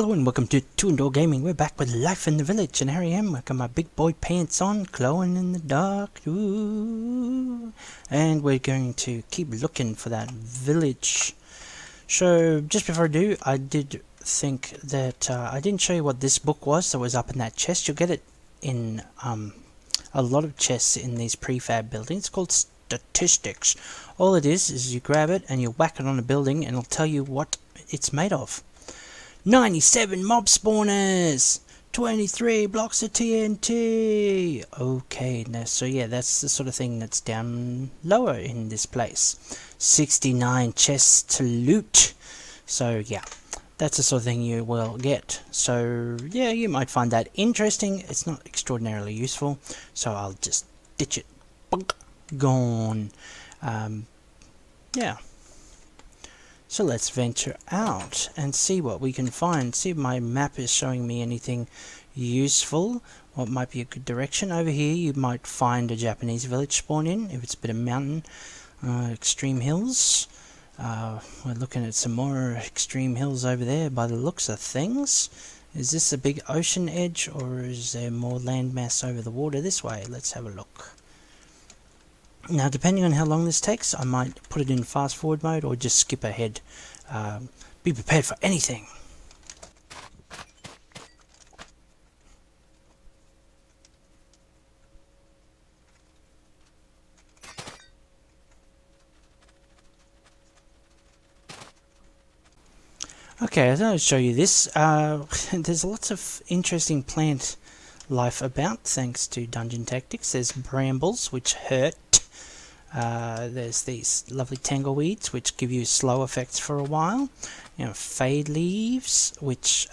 Hello and welcome to Two and Door Gaming. We're back with Life in the Village, and here I am. I got my big boy pants on, glowing in the dark. Ooh. And we're going to keep looking for that village. So just before I do, I did think that I didn't show you what this book was that was up in that chest. You'll get it in a lot of chests in these prefab buildings. It's called Statistics. All it is you grab it and you whack it on a building and it'll tell you what it's made of. 97 mob spawners, 23 blocks of TNT. Okay, now so yeah, that's the sort of thing that's down lower in this place. 69 chests to loot. So yeah, that's the sort of thing you will get. So yeah, you might find that interesting. It's not extraordinarily useful, so I'll just ditch it. Bunk, gone. Yeah. So let's venture out and see what we can find. See if my map is showing me anything useful. What might be a good direction. Over here you might find a Japanese village spawn in, if it's a bit of mountain. Extreme hills. We're looking at some more extreme hills over there by the looks of things. Is this a big ocean edge, or is there more landmass over the water this way? Let's have a look. Now, depending on how long this takes, I might put it in fast forward mode or just skip ahead. Be prepared for anything. Okay, I thought I'd show you this. There's lots of interesting plant life about thanks to Dungeon Tactics. There's brambles, which hurt. There's these lovely tangleweeds which give you slow effects for a while. You know, fade leaves which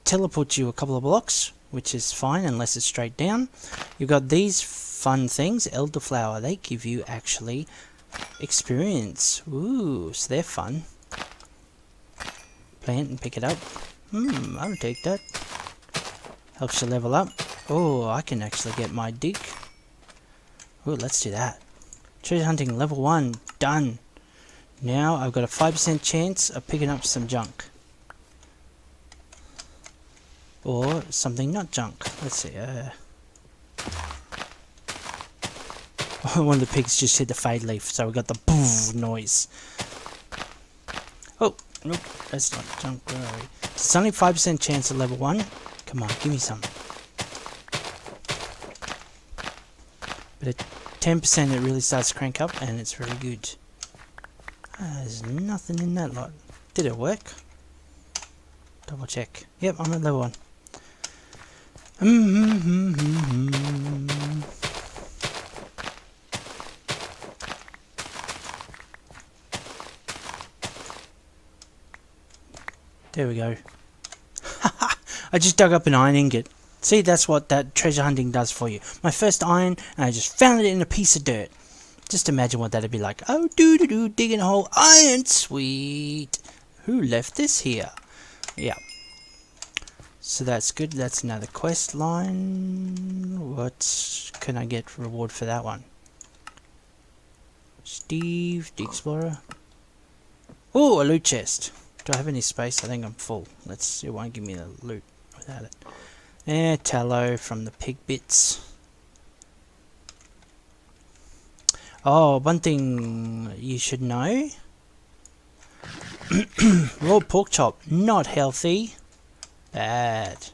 teleport you a couple of blocks, which is fine unless it's straight down. You've got these fun things, elderflower. They give you actually experience. Ooh, so they're fun. Plant and pick it up. I'll take that. Helps you level up. Oh, I can actually get my dig. Ooh, let's do that. Treasure hunting level 1, done. Now I've got a 5% chance of picking up some junk. Or something not junk. Let's see. One of the pigs just hit the fade leaf, so we got the boof noise. Oh, nope, that's not junk. Where are we? It's only 5% chance of level 1. Come on, give me some. But at 10% it really starts to crank up and it's very good. There's nothing in that lot. Did it work? Double check. Yep, I'm at level 1. There we go. I just dug up an iron ingot. See, that's what that treasure hunting does for you. My first iron, and I just found it in a piece of dirt. Just imagine what that'd be like. Oh, doo-doo-doo, digging a hole. Iron, sweet. Who left this here? Yeah. So that's good. That's another quest line. What can I get reward for that one? Steve, the Explorer. Oh, a loot chest. Do I have any space? I think I'm full. Let's see. It won't give me the loot without it. Tallow from the pig bits. Oh, one thing you should know. Raw pork chop, not healthy. Bad.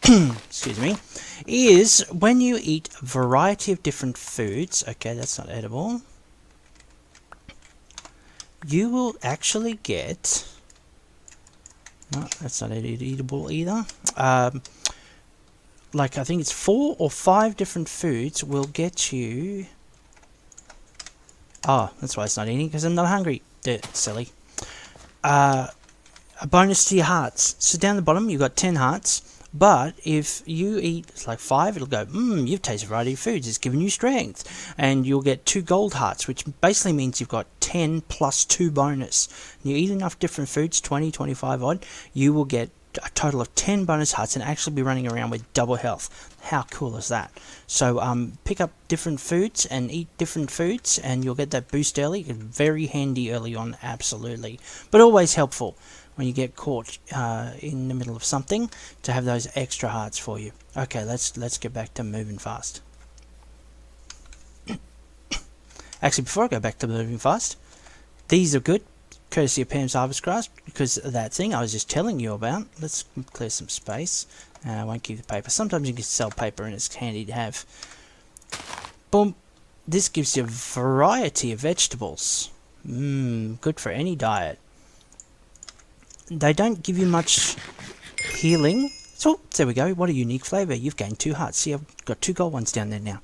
Excuse me. Is when you eat a variety of different foods. Okay, that's not edible. You will actually get... No, that's not eatable either. Like, I think it's 4 or 5 different foods will get you... Oh, that's why it's not eating, because I'm not hungry. Silly. A bonus to your hearts. So down the bottom, you've got 10 hearts. But if you eat like 5, it'll go, you've tasted a variety of foods. It's giving you strength. And you'll get 2 gold hearts, which basically means you've got 10 plus 2 bonus. And you eat enough different foods, 20, 25 odd, you will get a total of 10 bonus hearts and actually be running around with double health. How cool is that? So pick up different foods and eat different foods and you'll get that boost early. Very handy early on, absolutely. But always helpful. when you get caught in the middle of something, to have those extra hearts for you. Okay, let's get back to moving fast. Actually, before I go back to moving fast, these are good, courtesy of Pam's Harvest Crafts, because of that thing I was just telling you about. Let's clear some space. I won't keep the paper. Sometimes you can sell paper and it's handy to have. Boom. This gives you a variety of vegetables. Good for any diet. They don't give you much healing. So, there we go. What a unique flavour. You've gained 2 hearts. See, I've got 2 gold ones down there now.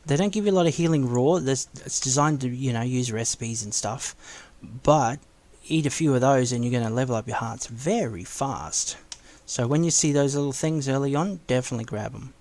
They don't give you a lot of healing raw. It's designed to, you know, use recipes and stuff. But eat a few of those and you're going to level up your hearts very fast. So when you see those little things early on, definitely grab them.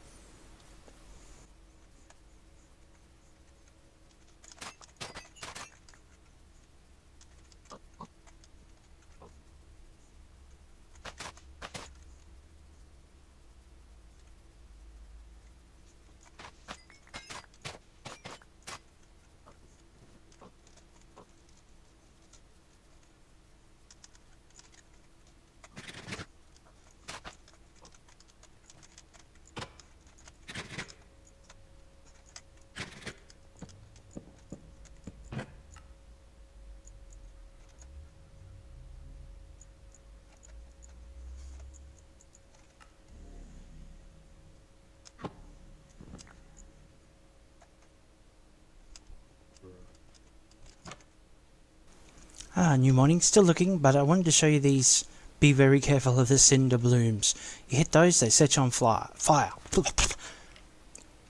New morning, still looking, but I wanted to show you these. Be very careful of the cinder blooms. You hit those, they set you on fire.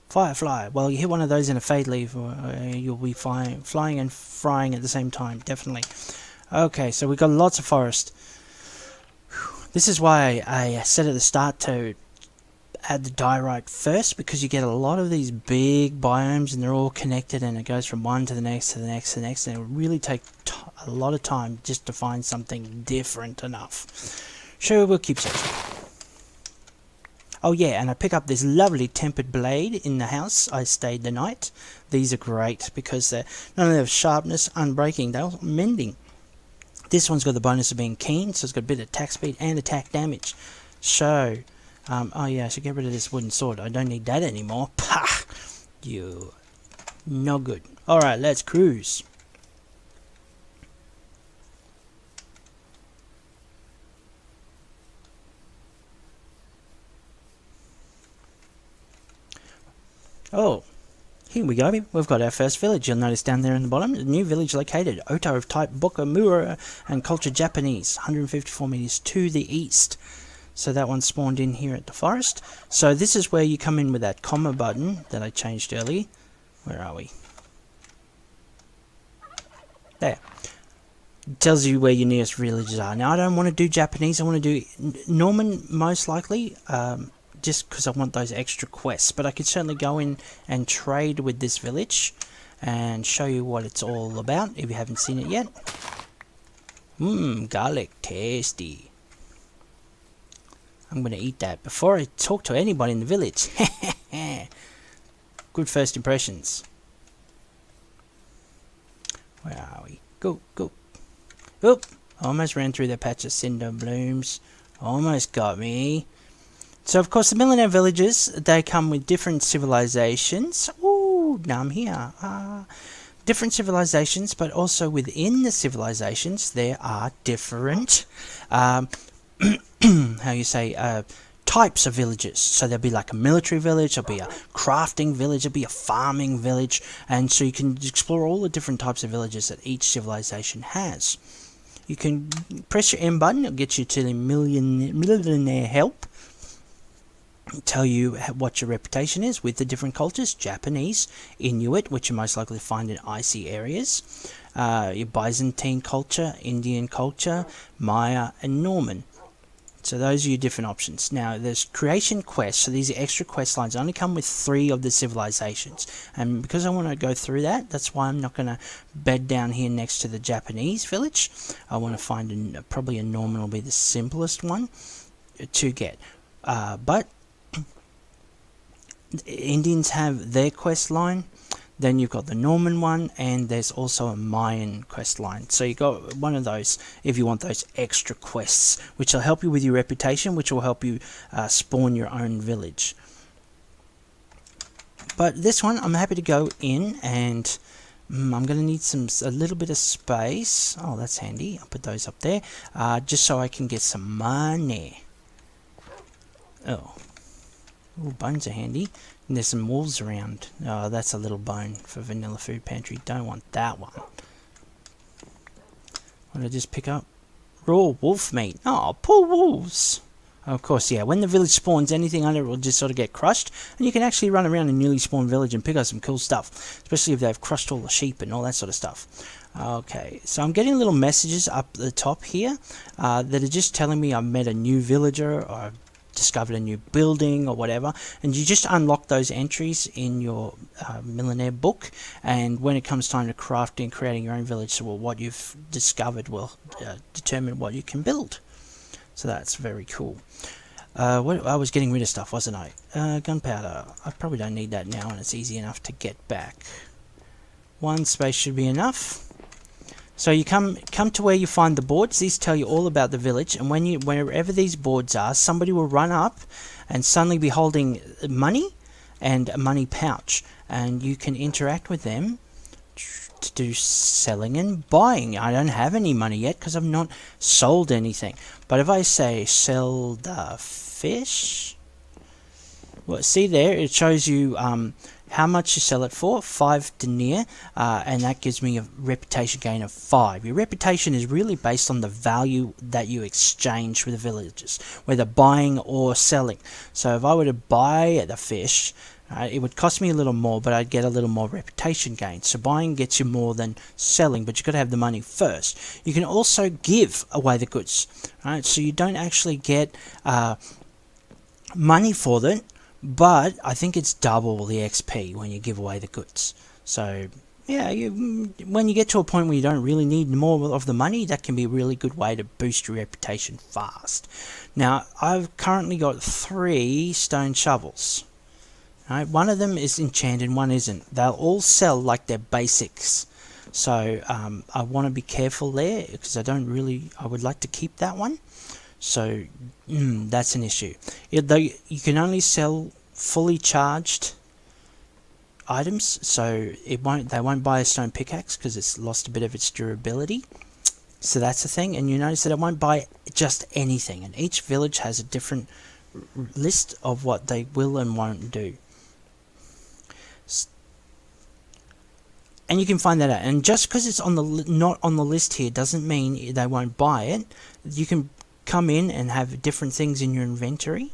Firefly. Well, you hit one of those in a fade leaf, you'll be flying and frying at the same time, definitely. Okay, so we've got lots of forest. This is why I said at the start to add the diorite first, because you get a lot of these big biomes and they're all connected and it goes from one to the next to the next to the next, and it will really take a lot of time just to find something different enough. Sure, we'll keep searching. Oh yeah, and I pick up this lovely tempered blade in the house. I stayed the night. These are great because they're not only have sharpness, unbreaking, they're also mending. This one's got the bonus of being keen, so it's got a bit of attack speed and attack damage. So oh yeah, I should get rid of this wooden sword. I don't need that anymore. Pah! You. No good. Alright, let's cruise. Oh, here we go. We've got our first village. You'll notice down there in the bottom, a new village located. Oto of type Bokamura and culture Japanese. 154 meters to the east. So that one spawned in here at the forest. So this is where you come in with that comma button that I changed earlier. Where are we? There. It tells you where your nearest villages are. Now I don't want to do Japanese. I want to do Norman most likely. Just because I want those extra quests. But I could certainly go in and trade with this village and show you what it's all about if you haven't seen it yet. Garlic, tasty. I'm going to eat that before I talk to anybody in the village. Good first impressions. Where are we? Go, go. Oop! Almost ran through the patch of cinder blooms. Almost got me. So, of course, the Millenaire villages, they come with different civilizations. Ooh, now I'm here. Different civilizations, but also within the civilizations, there are different, how you say, types of villages. So there'll be like a military village, there'll be a crafting village, there'll be a farming village, and so you can explore all the different types of villages that each civilization has. You can press your M button, it'll get you to the Millenaire help. Tell you what your reputation is with the different cultures. Japanese, Inuit, which you most likely find in icy areas, your Byzantine culture, Indian culture, Maya and Norman. So those are your different options. Now there's creation quests, so these are extra quest lines. They only come with 3 of the civilizations, and because I want to go through that, that's why I'm not going to bed down here next to the Japanese village. I want to find probably a Norman will be the simplest one to get, but Indians have their quest line. Then you've got the Norman one, and there's also a Mayan quest line. So you got one of those if you want those extra quests, which will help you with your reputation, which will help you spawn your own village. But this one, I'm happy to go in, and I'm going to need a little bit of space. Oh, that's handy. I'll put those up there, just so I can get some money. Oh, ooh, bones are handy. And there's some wolves around. Oh, that's a little bone for vanilla food pantry. Don't want that one. What did I just pick up? Raw wolf meat. Oh, poor wolves. Of course, yeah, when the village spawns, anything under it will just sort of get crushed, and you can actually run around a newly spawned village and pick up some cool stuff, especially if they've crushed all the sheep and all that sort of stuff. Okay, so I'm getting little messages up the top here that are just telling me I've met a new villager, or I've discovered a new building, or whatever, and you just unlock those entries in your Millenaire book, and when it comes time to crafting and creating your own village, so what you've discovered will determine what you can build. So that's very cool. I was getting rid of stuff, wasn't I? Gunpowder. I probably don't need that now, and it's easy enough to get back. One space should be enough. So you come to where you find the boards. These tell you all about the village, and wherever these boards are, somebody will run up and suddenly be holding money and a money pouch, and you can interact with them to do selling and buying. I don't have any money yet because I've not sold anything. But if I say sell the fish, well, see there, it shows you how much you sell it for, 5 denier, and that gives me a reputation gain of 5. Your reputation is really based on the value that you exchange with the villagers, whether buying or selling. So if I were to buy the fish, it would cost me a little more, but I'd get a little more reputation gain. So buying gets you more than selling, but you've got to have the money first. You can also give away the goods, right? So you don't actually get money for them, but I think it's double the XP when you give away the goods. So yeah, when you get to a point where you don't really need more of the money, that can be a really good way to boost your reputation fast. Now, I've currently got 3 stone shovels. Right, one of them is enchanted, one isn't. They'll all sell like they're basics. So I want to be careful there, because I would like to keep that one. So that's an issue. Though you can only sell fully charged items, so they won't buy a stone pickaxe because it's lost a bit of its durability. So that's the thing. And you notice that it won't buy just anything, and each village has a different list of what they will and won't do. And you can find that out. And just because it's not on the list here doesn't mean they won't buy it. You can come in and have different things in your inventory,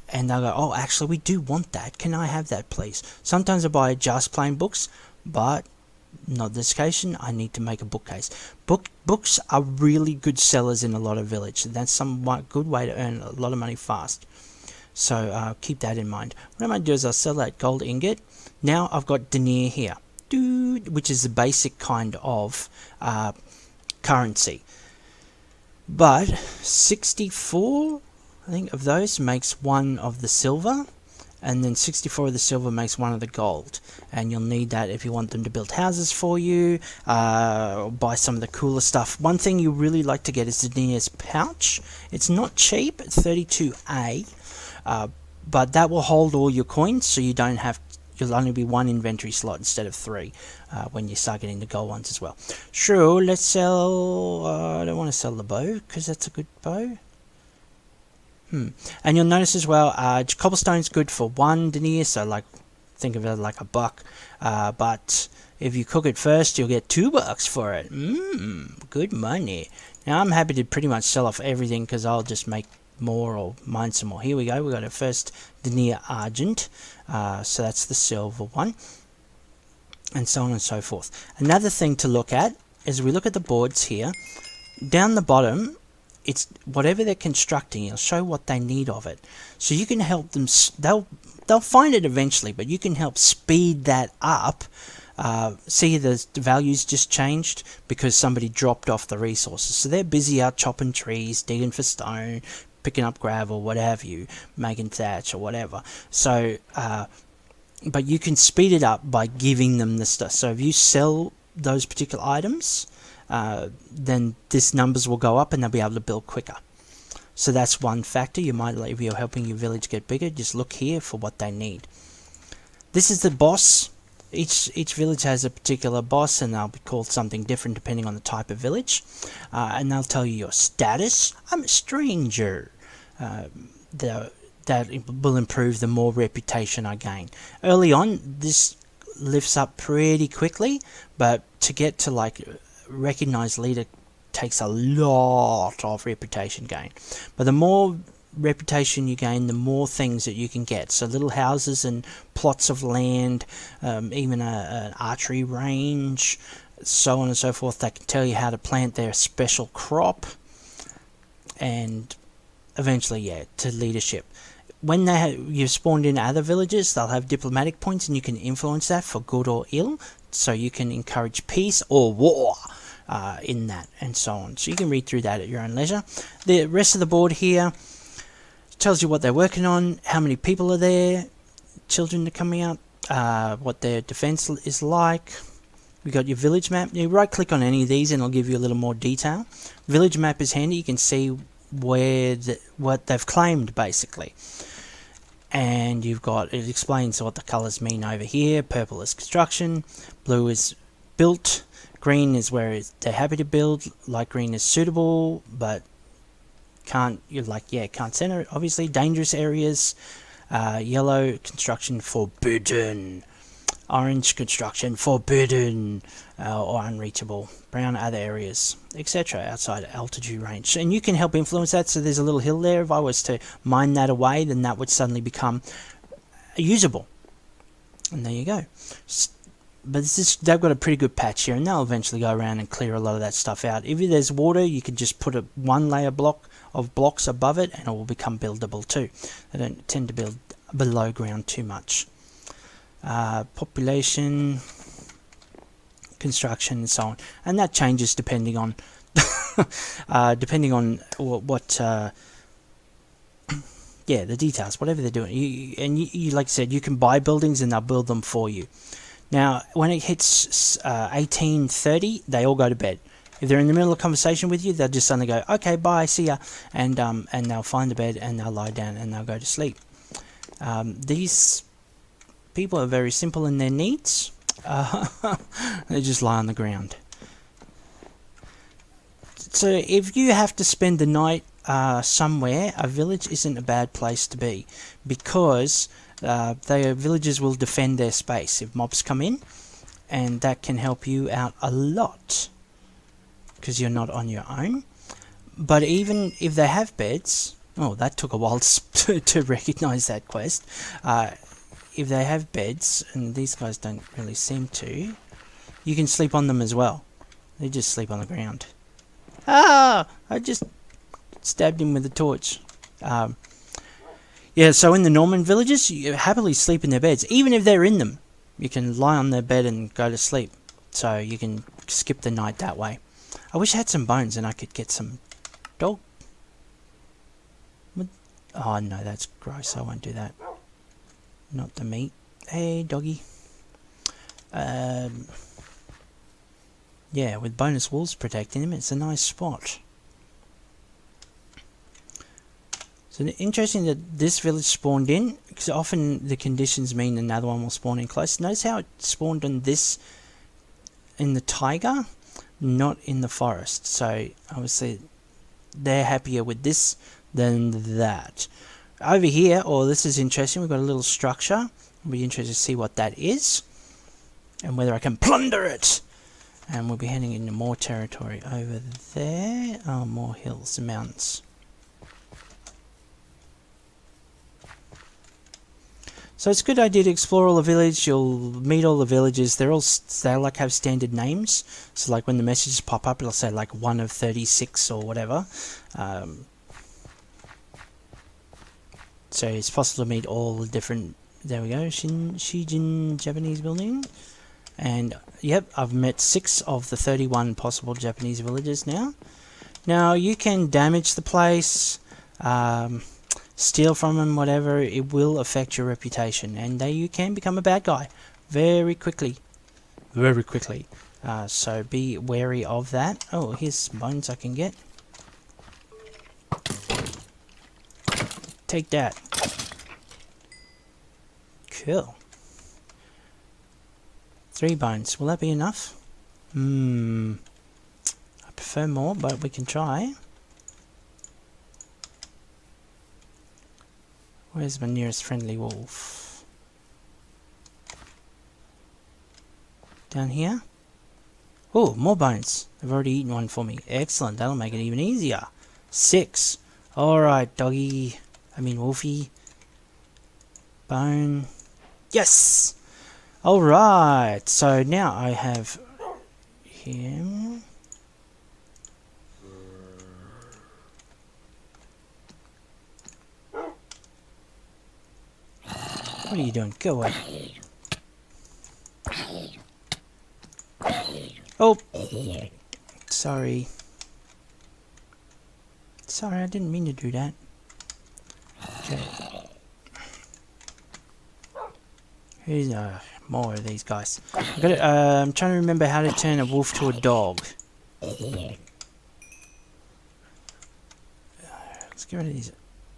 and they'll go, oh, actually we do want that, can I have that please? Sometimes I buy just plain books, but not this occasion. I need to make a bookcase. Books are really good sellers in a lot of villages. That's some good way to earn a lot of money fast. So keep that in mind. What I'm going to do is I'll sell that gold ingot. Now I've got denier here, which is the basic kind of currency. But 64, I think, of those makes 1 of the silver, and then 64 of the silver makes 1 of the gold. And you'll need that if you want them to build houses for you, or buy some of the cooler stuff. One thing you really like to get is the denier's pouch. It's not cheap, it's 32A, but that will hold all your coins, so you don't have. You'll only be 1 inventory slot instead of 3 when you start getting the gold ones as well. Sure, let's sell. I don't want to sell the bow because that's a good bow. And you'll notice as well, cobblestone's good for 1 denier, so like think of it like $1. But if you cook it first, you'll get $2 for it. Good money. Now I'm happy to pretty much sell off everything because I'll just make more or mine some more. Here we go. We got our first denier argent, so that's the silver one, and so on and so forth. Another thing to look at is we look at the boards here. Down the bottom, it's whatever they're constructing. It'll show what they need of it, so you can help them. They'll find it eventually, but you can help speed that up. See, the values just changed because somebody dropped off the resources, so they're busy out chopping trees, digging for stone, picking up gravel, what have you, making thatch or whatever. So but you can speed it up by giving them the stuff. So if you sell those particular items, then this numbers will go up and they'll be able to build quicker. So that's one factor. You might, if you're helping your village get bigger, just look here for what they need. This is the boss. Each village has a particular boss, and they'll be called something different depending on the type of village. And they'll tell you your status. I'm a stranger. That will improve the more reputation I gain. Early on, this lifts up pretty quickly, but to get to like recognized leader takes a lot of reputation gain. But the more reputation you gain, the more things that you can get. So little houses and plots of land, even an archery range, so on and so forth. That can tell you how to plant their special crop, and eventually, yeah, to leadership. When you've spawned in other villages, they'll have diplomatic points, and you can influence that for good or ill. So you can encourage peace or war in that, and so on. So you can read through that at your own leisure. The rest of the board here tells you what they're working on, how many people are there, children are coming out, what their defense is like. We got your village map. You right click on any of these and it'll give you a little more detail. Village map is handy. You can see where what they've claimed basically. And you've got, it explains what the colors mean over here. Purple is construction, blue is built, green is where they're happy to build, light green is suitable but can't center it, obviously. Dangerous areas, yellow construction forbidden, orange construction forbidden or unreachable, brown other areas, etc. outside altitude range. And you can help influence that. So there's a little hill there. If I was to mine that away, then that would suddenly become usable. And there you go. But they've got a pretty good patch here, and they'll eventually go around and clear a lot of that stuff out. If there's water, you can just put one layer of blocks above it, and it will become buildable too. They don't tend to build below ground too much. Population, construction, and so on, and that changes depending on what yeah, the details, whatever they're doing. You like I said, you can buy buildings and they'll build them for you. Now, when it hits 18:30, they all go to bed. If they're in the middle of a conversation with you, they'll just suddenly go, okay, bye, see ya, and they'll find a bed and they'll lie down and they'll go to sleep. These people are very simple in their needs. They just lie on the ground. So if you have to spend the night somewhere, a village isn't a bad place to be, because their villagers will defend their space if mobs come in, and that can help you out a lot because you're not on your own. But even if they have beds, oh, that took a while to recognize that quest. If they have beds, and these guys don't really seem to, you can sleep on them as well. They just sleep on the ground. Ah! I just stabbed him with a torch. Yeah, so in the Norman villages, you happily sleep in their beds. Even if they're in them, you can lie on their bed and go to sleep. So you can skip the night that way. I wish I had some bones and I could get some dog. Oh no, that's gross. I won't do that. Not the meat. Hey, doggy. Yeah, with bonus walls protecting him, it's a nice spot. So interesting that this village spawned in, because often the conditions mean another one will spawn in close. Notice how it spawned on this in the taiga, not in the forest. So obviously they're happier with this than that. Over here, this is interesting, we've got a little structure. I'll be interested to see what that is and whether I can plunder it. And we'll be heading into more territory over there. Oh, more hills and mountains. So it's a good idea to explore all the village. You'll meet all the villages. They like have standard names. So like when the messages pop up, it'll say like 1 of 36 or whatever. So it's possible to meet all the different. There we go, Shijin Japanese building. And yep, I've met 6 of the 31 possible Japanese villages now. Now you can damage the place. steal from them, whatever, it will affect your reputation, and you can become a bad guy very quickly. Very quickly. So be wary of that. Oh, here's some bones I can get. Take that. Cool. 3 bones. Will that be enough? I prefer more, but we can try. Where's my nearest friendly wolf? Down here? Oh, more bones. They've already eaten one for me. Excellent. That'll make it even easier. 6. Alright, doggy. I mean, wolfie. Bone. Yes! Alright. So now I have him. What are you doing? Go away. Oh! Sorry. Sorry, I didn't mean to do that. Okay. Here's more of these guys. I got I'm trying to remember how to turn a wolf to a dog. Let's get rid of these.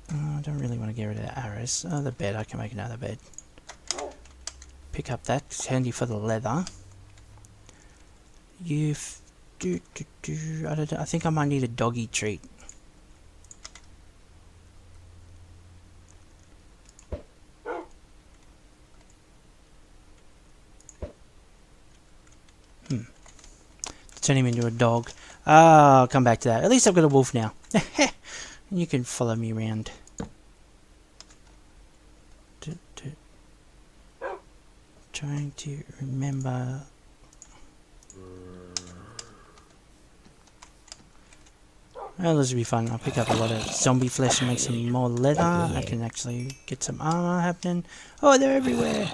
I don't really want to get rid of the arrows. Oh, the bed. I can make another bed. Pick up that. It's handy for the leather. I think I might need a doggy treat. Turn him into a dog. I'll come back to that. At least I've got a wolf now. You can follow me around. Trying to remember. Well, this will be fun. I'll pick up a lot of zombie flesh and make some more leather. I can actually get some armor happening. Oh, they're everywhere.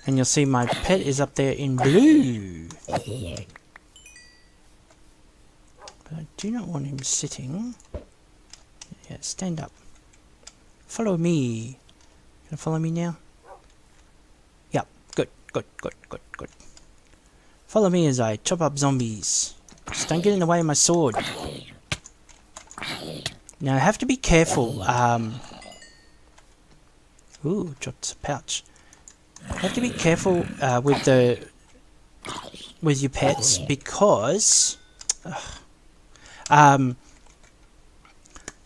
And you'll see my pet is up there in blue. But I do not want him sitting. Yeah, stand up. Follow me. Gonna follow me now? Yep. Good. Follow me as I chop up zombies. Just don't get in the way of my sword. Now I have to be careful. Ooh, dropped a pouch. You have to be careful with your pets because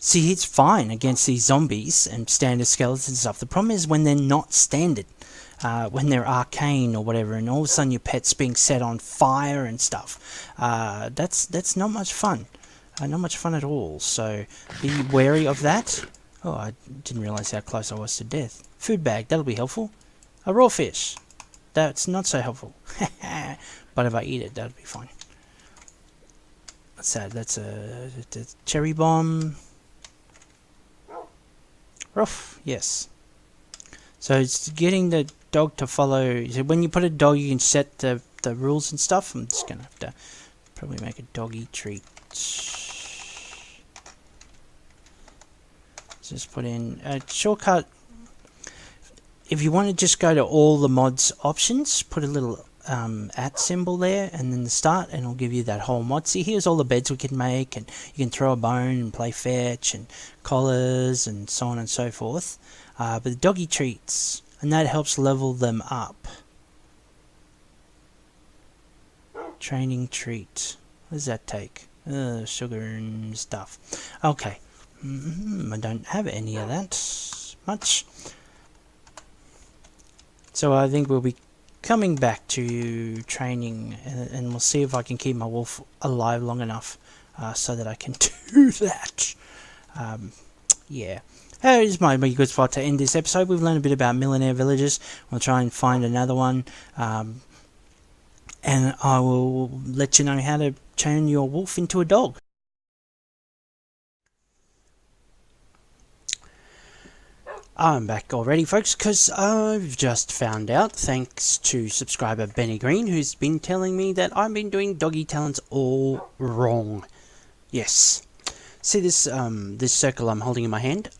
see, it's fine against these zombies and standard skeletons and stuff. The problem is when they're not standard, when they're arcane or whatever, and all of a sudden your pet's being set on fire and stuff. That's not much fun. Not much fun at all. So be wary of that. Oh, I didn't realize how close I was to death. Food bag, that'll be helpful. A raw fish. That's not so helpful. But if I eat it, that'll be fine. What's that? That's a cherry bomb. Ruff, yes. So it's getting the dog to follow. So when you put a dog, you can set the rules and stuff. I'm just going to have to probably make a doggy treat. Just put in a shortcut. If you want to just go to all the mods options, put a little at symbol there and then the start, and it'll give you that whole mod. See, here's all the beds we can make, and you can throw a bone and play fetch and collars and so on and so forth. But the doggy treats, and that helps level them up. Training treat. What does that take? Sugar and stuff. Okay. I don't have any of that much. So I think we'll be coming back to training, and we'll see if I can keep my wolf alive long enough so that I can do that. Yeah. This might be a good spot to end this episode. We've learned a bit about Millenaire villages. We'll try and find another one. And I will let you know how to turn your wolf into a dog. I'm back already, folks, because I've just found out, thanks to subscriber Benny Green, who's been telling me that I've been doing Doggy Talents all wrong. Yes, See this this circle I'm holding in my hand?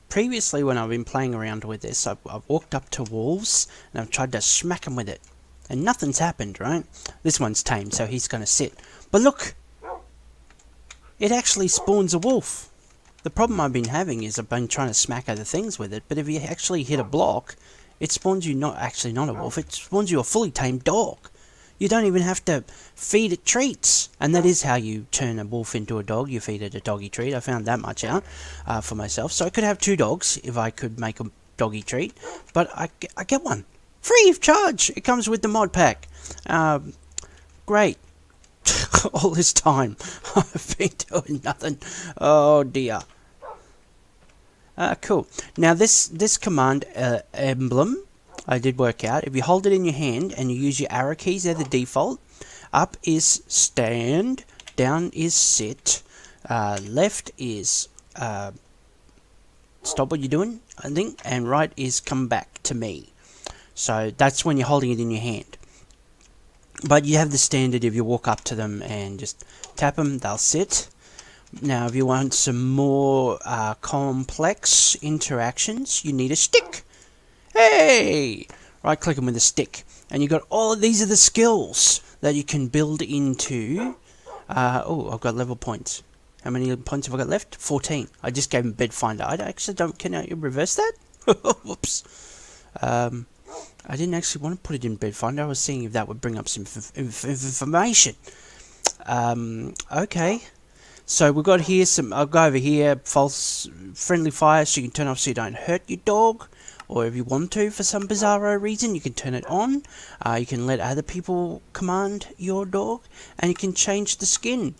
Previously, when I've been playing around with this, I've walked up to wolves and I've tried to smack them with it. And nothing's happened, right? This one's tame, so he's going to sit. But look! It actually spawns a wolf. The problem I've been having is I've been trying to smack other things with it, but if you actually hit a block, it spawns you not a wolf, it spawns you a fully tamed dog. You don't even have to feed it treats. And that is how you turn a wolf into a dog. You feed it a doggy treat. I found that much out for myself. So I could have 2 dogs if I could make a doggy treat. But I get one. Free of charge. It comes with the mod pack. Great. All this time I've been doing nothing. Oh dear. Cool. Now this command emblem, I did work out. If you hold it in your hand and you use your arrow keys, they're the default. Up is stand, down is sit, left is stop what you're doing, I think, and right is come back to me. So that's when you're holding it in your hand. But you have the standard if you walk up to them and just tap them, they'll sit. Now if you want some more complex interactions, you need a stick. Hey! Right click them with a stick. And you've got all of these are the skills that you can build into. Oh, I've got level points. How many points have I got left? 14. I just gave him bed finder. I actually don't. Can I reverse that? Whoops. I didn't actually want to put it in bed finder. I was seeing if that would bring up some information. Okay. So we've got here some. I'll go over here. False friendly fire, so you can turn off so you don't hurt your dog. Or if you want to, for some bizarro reason, you can turn it on. You can let other people command your dog. And you can change the skin.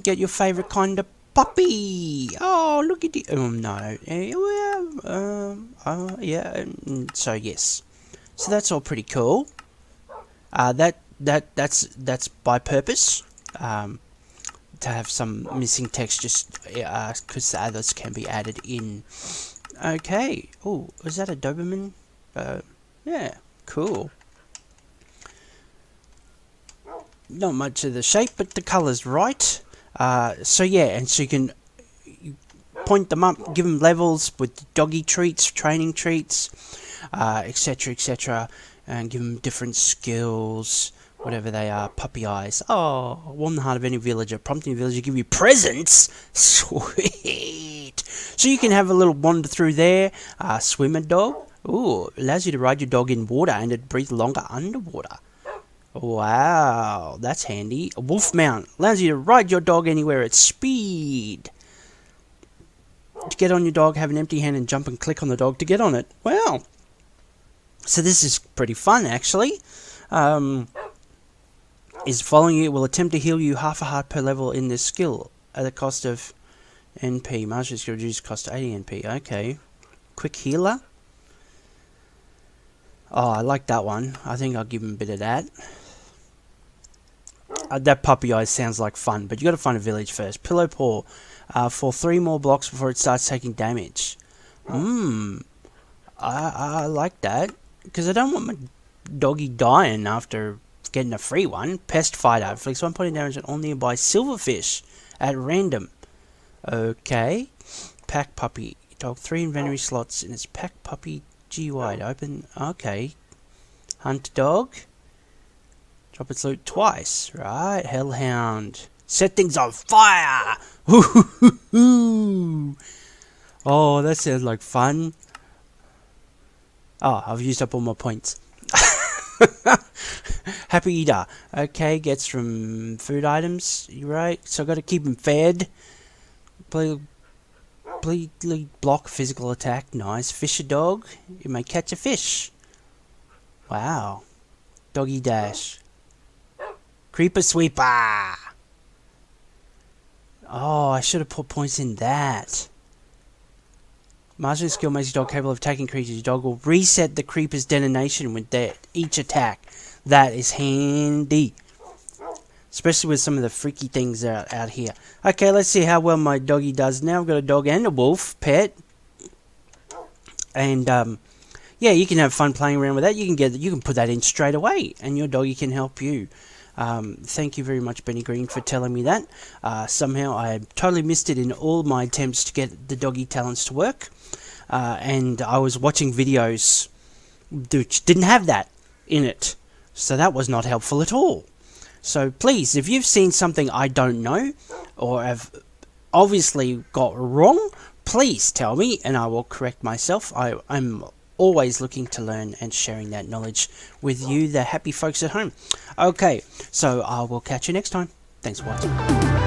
Get your favourite kind of puppy. Oh, look at it. Oh, no. Yeah. So, yes. So, that's all pretty cool. That's by purpose. To have some missing text just because the others can be added in. Okay. Oh, is that a Doberman? Yeah, cool. Not much of the shape, but the colour's right. So yeah, and so you can point them up, give them levels with doggy treats, training treats, etc., etc., and give them different skills, whatever they are. Puppy eyes. Oh, warm the heart of any villager. Prompting the villager to give you presents. Sweet. So you can have a little wander through there. Swimmer dog. Ooh, allows you to ride your dog in water and it breathes longer underwater. Wow, that's handy. A wolf mount. Allows you to ride your dog anywhere at speed. To get on your dog, have an empty hand and jump and click on the dog to get on it. Wow. So this is pretty fun, actually. Is following you will attempt to heal you half a heart per level in this skill at the cost of NP. Master skill reduce cost to 80 NP. Okay. Quick healer. Oh, I like that one. I think I'll give him a bit of that. That puppy eyes sounds like fun, but you got to find a village first. Pillow paw. For 3 more blocks before it starts taking damage. I like that. Because I don't want my doggy dying after getting a free one. Pest fighter. Inflicts 1 point of damage on all nearby silverfish at random. Okay. Pack puppy. Dog 3 inventory slots in its pack puppy GUI. Open. Okay. Hunt dog. Drop its loot twice. Right. Hellhound. Set things on fire. Oh, that sounds like fun. Oh, I've used up all my points. Happy eater. Okay, gets from food items. You're right. So I got to keep him fed. Completely block physical attack. Nice. Fisher dog. You may catch a fish. Wow. Doggy dash. Creeper sweeper. Oh, I should have put points in that. Mastering skill makes your dog capable of attacking creatures. Your dog will reset the creeper's detonation with each attack. That is handy. Especially with some of the freaky things out here. Okay, let's see how well my doggy does now. I've got a dog and a wolf pet. And, yeah, you can have fun playing around with that. You can put that in straight away. And your doggy can help you. Thank you very much, Benny Green, for telling me that. Somehow I totally missed it in all my attempts to get the Doggy Talents to work. And I was watching videos which didn't have that in it. So that was not helpful at all. So please, if you've seen something I don't know, or have obviously got wrong, please tell me and I will correct myself. I'm always looking to learn and sharing that knowledge with you, the happy folks at home. Okay, so I will catch you next time. Thanks for watching.